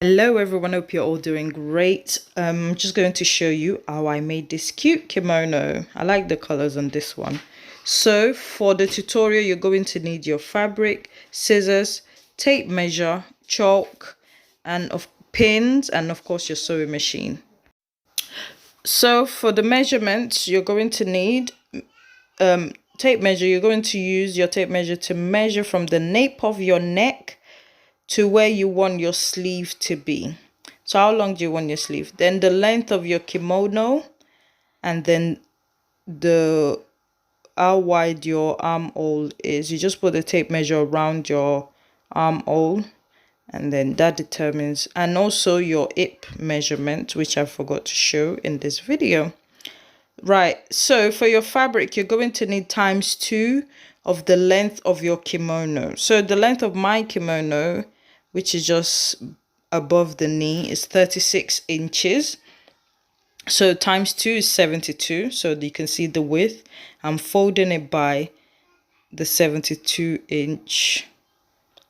Hello everyone, hope you're all doing great. I'm just going to show you how I made this cute kimono. I like the colors on this one. So for the tutorial, you're going to need your fabric, scissors, tape measure, chalk, and of pins, and of course your sewing machine. So for the measurements, you're going to need tape measure. You're going to use your tape measure to measure from the nape of your neck to where you want your sleeve to be. So how long do you want your sleeve? Then the length of your kimono, and then the how wide your armhole is. You just put the tape measure around your armhole, and then that determines, and also your hip measurement, which I forgot to show in this video. Right, so for your fabric, you're going to need ×2 of the length of your kimono. So the length of my kimono, which is just above the knee, is 36 inches. So ×2 is 72. So you can see the width. I'm folding it by the 72-inch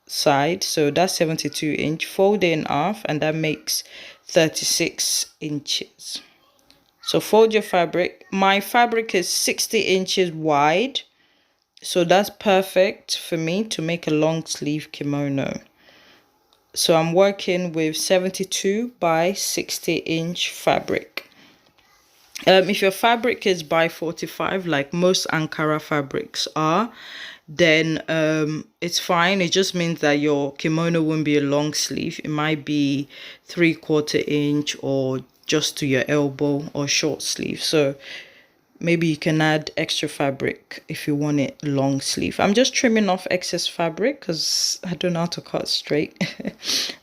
side. So that's 72-inch. Fold it in half, and that makes 36 inches. So fold your fabric. My fabric is 60 inches wide. So that's perfect for me to make a long sleeve kimono. So I'm working with 72 by 60-inch fabric. If your fabric is by 45, like most Ankara fabrics are, then it's fine. It just means that your kimono won't be a long sleeve. It might be 3/4 inch or just to your elbow, or short sleeve. So maybe you can add extra fabric if you want it long sleeve. I'm just trimming off excess fabric because I don't know how to cut straight.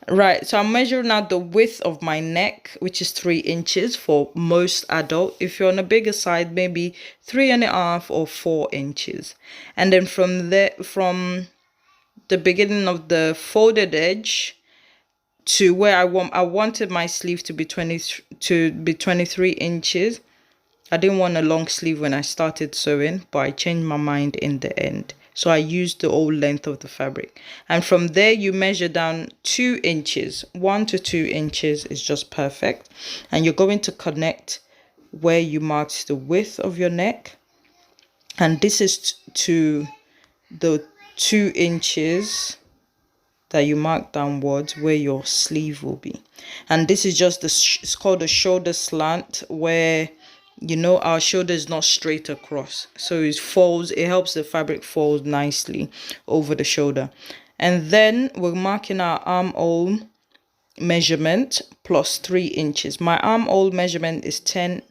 Right, so I'm measuring out the width of my neck, which is 3 inches for most adult. If you're on a bigger side, maybe 3.5 or 4 inches. And then from there, from the beginning of the folded edge to where I wanted my sleeve to be 23 inches. I didn't want a long sleeve when I started sewing, but I changed my mind in the end. So I used the whole length of the fabric. And from there, you measure down 2 inches. 1 to 2 inches is just perfect. And you're going to connect where you marked the width of your neck. And this is to the 2 inches that you mark downwards where your sleeve will be. And this is just it's called a shoulder slant, where our shoulder is not straight across, so it folds. It helps the fabric fold nicely over the shoulder. And then we're marking our armhole measurement plus 3 inches. My armhole measurement is 10.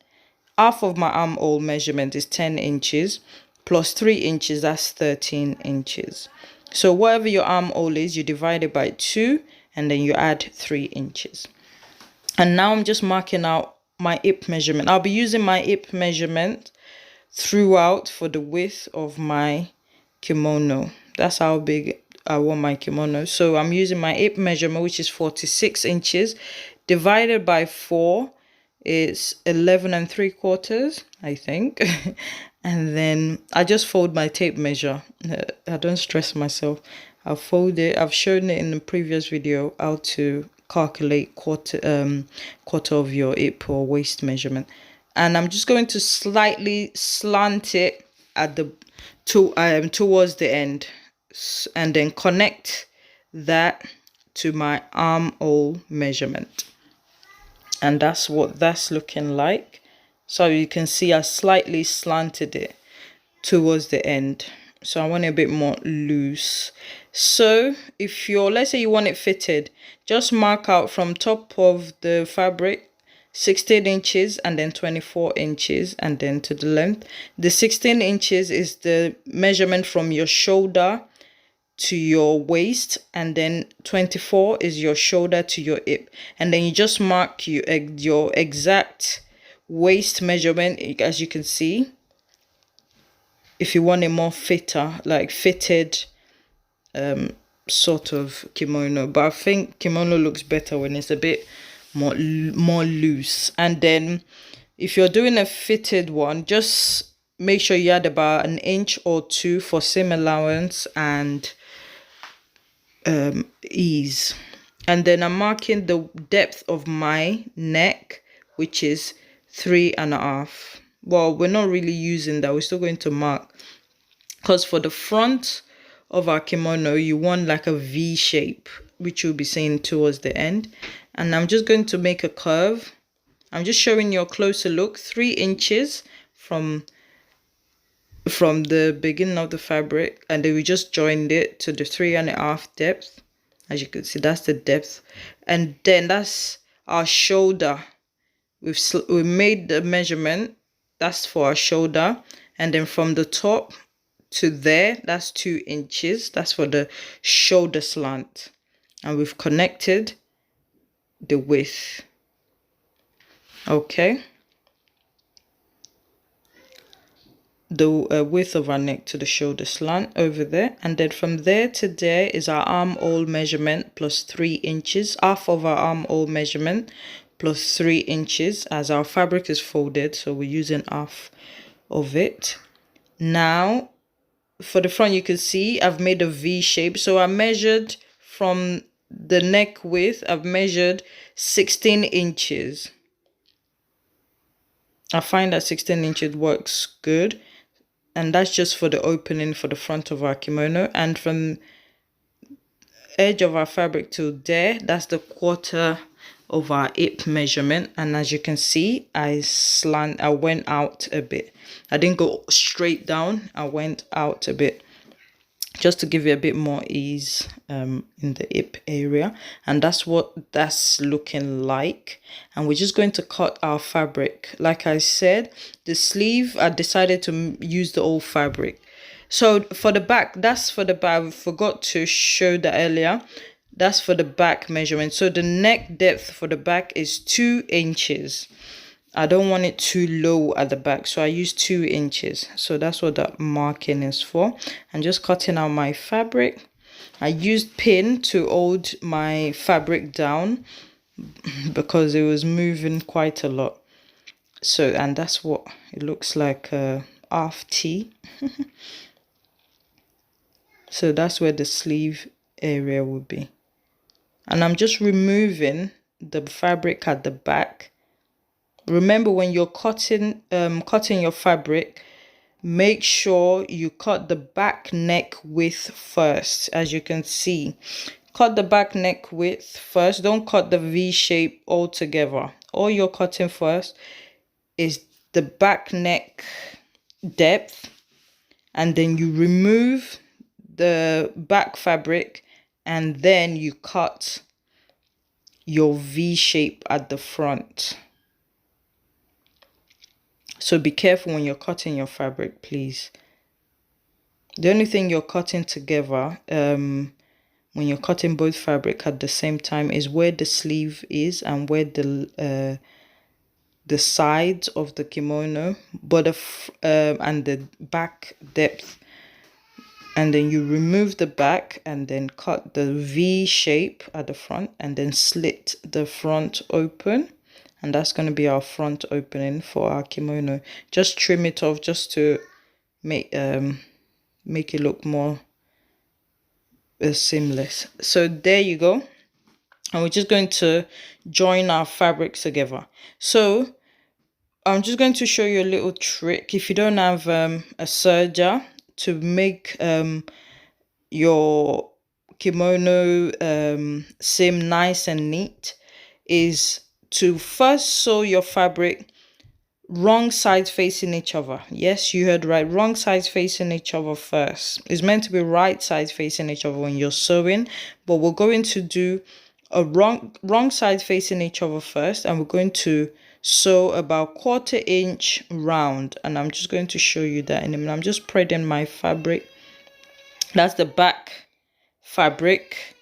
Half of my armhole measurement is 10 inches plus 3 inches, that's 13 inches. So whatever your armhole is, you divide it by 2, and then you add 3 inches. And now I'm just marking out my hip measurement. I'll be using my hip measurement throughout for the width of my kimono. That's how big I want my kimono. So I'm using my hip measurement, which is 46 inches, divided by 4 is 11 3/4, I think. And then I just fold my tape measure. I don't stress myself. I'll fold it. I've shown it in the previous video how to calculate quarter of your hip or waist measurement. And I'm just going to slightly slant it at the towards the end, and then connect that to my armhole measurement. And that's what that's looking like. So you can see I slightly slanted it towards the end. So I want it a bit more loose. So if let's say you want it fitted, just mark out from top of the fabric 16 inches and then 24 inches, and then to the length. The 16 inches is the measurement from your shoulder to your waist, and then 24 is your shoulder to your hip. And then you just mark your exact waist measurement, as you can see, if you want a more fitted sort of kimono. But I think kimono looks better when it's a bit more loose. And then if you're doing a fitted one, just make sure you add about 1 inch or 2 for seam allowance and ease. And then I'm marking the depth of my neck, which is 3.5. Well, we're not really using that. We're still going to mark, because for the front of our kimono, you want like a V shape, which you'll be seeing towards the end. And I'm just going to make a curve. I'm just showing you a closer look, 3 inches from the beginning of the fabric, and then we just joined it to the 3.5 depth. As you can see, that's the depth, and then that's our shoulder. We made the measurement, that's for our shoulder, and then from the top to there, that's 2 inches. That's for the shoulder slant, and we've connected the width. Okay, the width of our neck to the shoulder slant over there, and then from there to there is our armhole measurement plus 3 inches, half of our armhole measurement plus 3 inches, as our fabric is folded, so we're using half of it. Now for the front, you can see I've made a V shape, so I measured from the neck width, I've measured 16 inches. I find that 16 inches works good, and that's just for the opening for the front of our kimono. And from edge of our fabric to there, that's the quarter of our hip measurement. And as you can see, I went out a bit. I didn't go straight down, I went out a bit, just to give you a bit more ease in the hip area. And that's what that's looking like. And we're just going to cut our fabric. Like I said, the sleeve, I decided to use the old fabric. So for the back, that's for the back. I forgot to show that earlier. That's for the back measurement. So the neck depth for the back is 2 inches. I don't want it too low at the back, so I use 2 inches. So that's what that marking is for. I'm just cutting out my fabric. I used pin to hold my fabric down because it was moving quite a lot. So, and that's what it looks like, half T. So that's where the sleeve area will be. And I'm just removing the fabric at the back. Remember, when you're cutting your fabric, make sure you cut the back neck width first. As you can see, cut the back neck width first. Don't cut the V shape altogether. All you're cutting first is the back neck depth, and then you remove the back fabric, and then you cut your V shape at the front. So be careful when you're cutting your fabric, please. The only thing you're cutting together, when you're cutting both fabric at the same time, is where the sleeve is and where the sides of the kimono, but and the back depth. And then you remove the back and then cut the V shape at the front, and then slit the front open. And that's going to be our front opening for our kimono. Just trim it off just to make it look more seamless. So there you go. And we're just going to join our fabrics together. So I'm just going to show you a little trick. If you don't have a serger, to make your kimono seam nice and neat, is to first sew your fabric wrong sides facing each other. Yes, you heard right, wrong sides facing each other first. It's meant to be right sides facing each other when you're sewing, but we're going to do a wrong side facing each other first, and we're going to sew about 1/4 inch round. And I'm just going to show you that in a minute. I'm just spreading my fabric. That's the back fabric.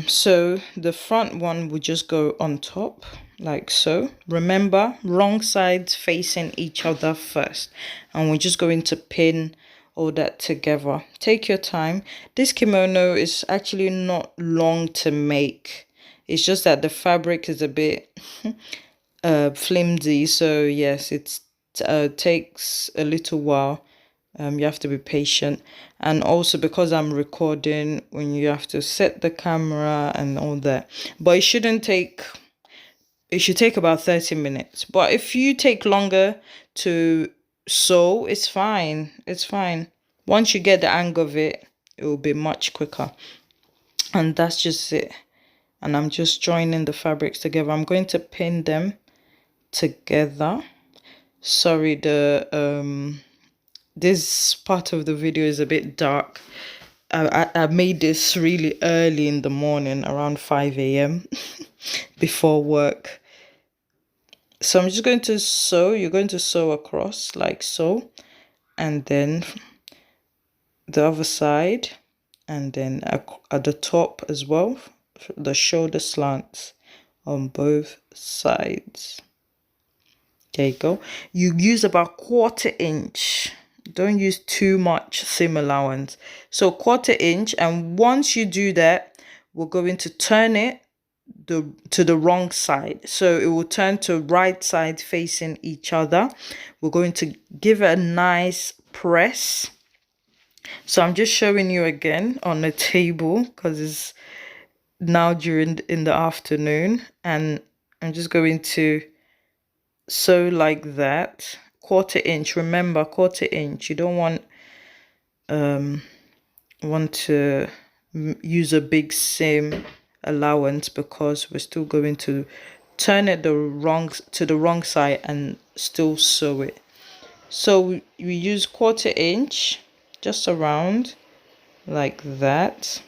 So the front one will just go on top like so. Remember, wrong sides facing each other first, and we're just going to pin all that together. Take your time. This kimono is actually not long to make. It's just that the fabric is a bit flimsy, so yes, it takes a little while You have to be patient. And also because I'm recording, when you have to set the camera and all that. But it should take about 30 minutes. But if you take longer to sew, it's fine. It's fine. Once you get the hang of it, it will be much quicker. And that's just it. And I'm just joining the fabrics together. I'm going to pin them together. Sorry, this part of the video is a bit dark. I made this really early in the morning, around 5 a.m. before work. So I'm just going to sew. You're going to sew across like so, and then the other side, and then at the top as well, the shoulder slants on both sides. There you go. You use about 1/4 inch. Don't use too much seam allowance. So 1/4 inch, and once you do that, we're going to turn it to the wrong side, so it will turn to right side facing each other. We're going to give it a nice press. So I'm just showing you again on the table because it's now in the afternoon, and I'm just going to sew like that. 1/4 inch, remember, 1/4 inch. You don't want to use a big seam allowance because we're still going to turn it to the wrong side and still sew it. So we use 1/4 inch, just around like that,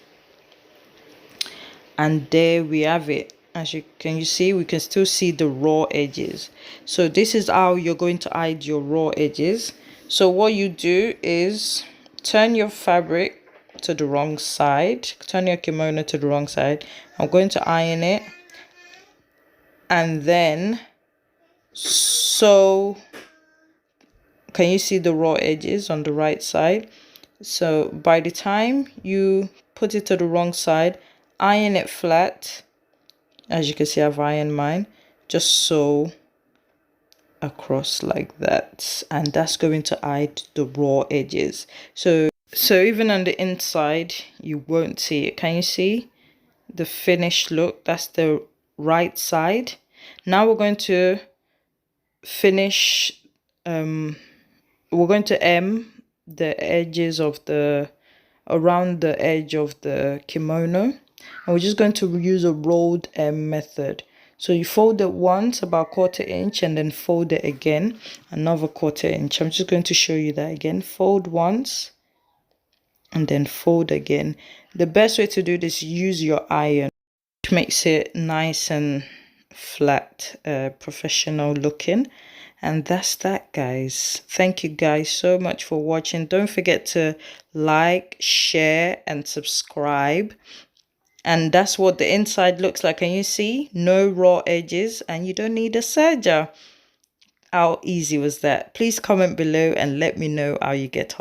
and there we have it. As you see, we can still see the raw edges. So this is how you're going to hide your raw edges. So what you do is turn your fabric to the wrong side, turn your kimono to the wrong side. I'm going to iron it, and then sew. Can you see the raw edges on the right side? So by the time you put it to the wrong side, iron it flat. As you can see, I've ironed mine. Just sew across like that, and that's going to hide the raw edges. So even on the inside, you won't see it. Can you see the finished look? That's the right side. Now we're going to finish. We're going to hem the edges of around the edge of the kimono, and we're just going to use a rolled hem method. So you fold it once, about 1/4 inch, and then fold it again, another 1/4 inch. I'm just going to show you that again. Fold once and then fold again. The best way to do this, use your iron, which makes it nice and flat, professional looking. And that's that, guys. Thank you guys so much for watching. Don't forget to like, share, and subscribe. And that's what the inside looks like. Can you see? No raw edges, and you don't need a serger. How easy was that? Please comment below and let me know how you get on.